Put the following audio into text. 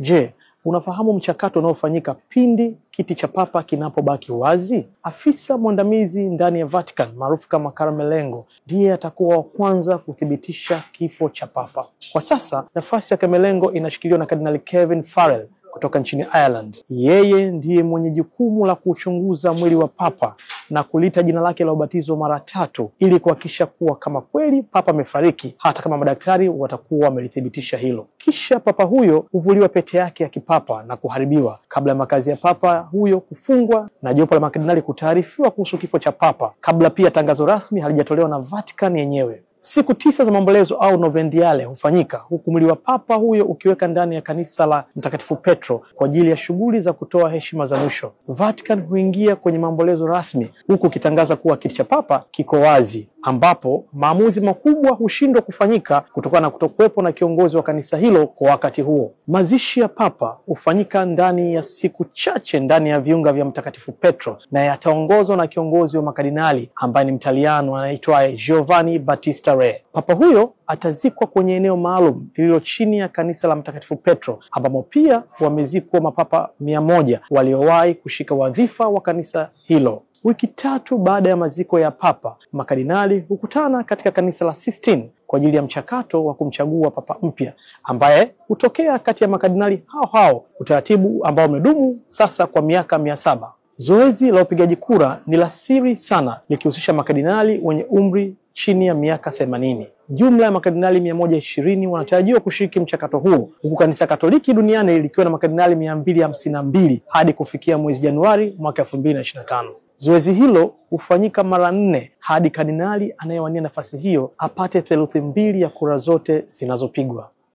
Je, unafahamu mchakato unaofanyika pindi kiti cha papa kinapobaki wazi? Afisa mwandamizi ndani ya Vatican maarufu kama Carmelengo ndiye atakuwa wa kwanza kuthibitisha kifo cha papa. Kwa sasa nafasi ya Carmelengo inashikiliwa na Kardinali Kevin Farrell kutoka nchini Ireland. Yeye ndiye mwenye jukumu la kuchunguza mwili wa papa na kulita jina lake la ubatizo mara 3 ili kuhakikisha kuwa kama kweli papa amefariki, hata kama madaktari watakuwa wamelithibitisha hilo. Kisha papa huyo huvuliwa pete yake ya kipapa na kuharibiwa kabla ya makazi ya papa huyo kufungwa na jopo la makardinali kutaarifiwa kuhusu kifo cha papa, kabla pia tangazo rasmi halijatolewa na Vatican yenyewe. Siku 9 za maombolezo au Novendiale hufanyika huku mwili wa papa huyo ukiweka ndani ya kanisa la Mtakatifu Petro kwa ajili ya shughuli za kutoa heshima za mwisho. Vatican huingia kwenye maombolezo rasmi huku ikitangaza kuwa kiti cha papa kiko wazi, ambapo maamuzi makubwa hushindwa kufanyika kutokana na kutokuwepo na kiongozi wa kanisa hilo kwa wakati huo. Mazishi ya papa hufanyika ndani ya siku chache ndani ya viunga vya Mtakatifu Petro na yataongozwa na kiongozi wa makardinali ambaye ni Mtaliano anaitwa Giovanni Battista Re. Papa huyo atazikwa kwenye eneo maalum lililo chini ya kanisa la Mtakatifu Petro, ambamo pia wamezikwa mapapa 100 waliowahi kushika wadhifa wa kanisa hilo. Wiki 3 baada ya maziko ya papa, makardinali hukutana katika kanisa la Sistine kwa ajili ya mchakato wa kumchagua papa mpya ambaye hutokea kati ya makardinali hao, utaratibu ambao umedumu sasa kwa miaka 700. Zoezi la upigaji kura ni la siri sana, likihusisha makardinali wenye umri chini ya miaka 80. Jumla ya makardinali 120 wanatarajiwa kushiriki mchakato huo, huku kanisa Katoliki duniani likiwa na makardinali 252 hadi kufikia mwezi Januari mwaka 2025. Zoezi hilo hufanyika mara 4 hadi kardinali anayewania nafasi hiyo apate 2/3 ya kura zote zinazopigwa.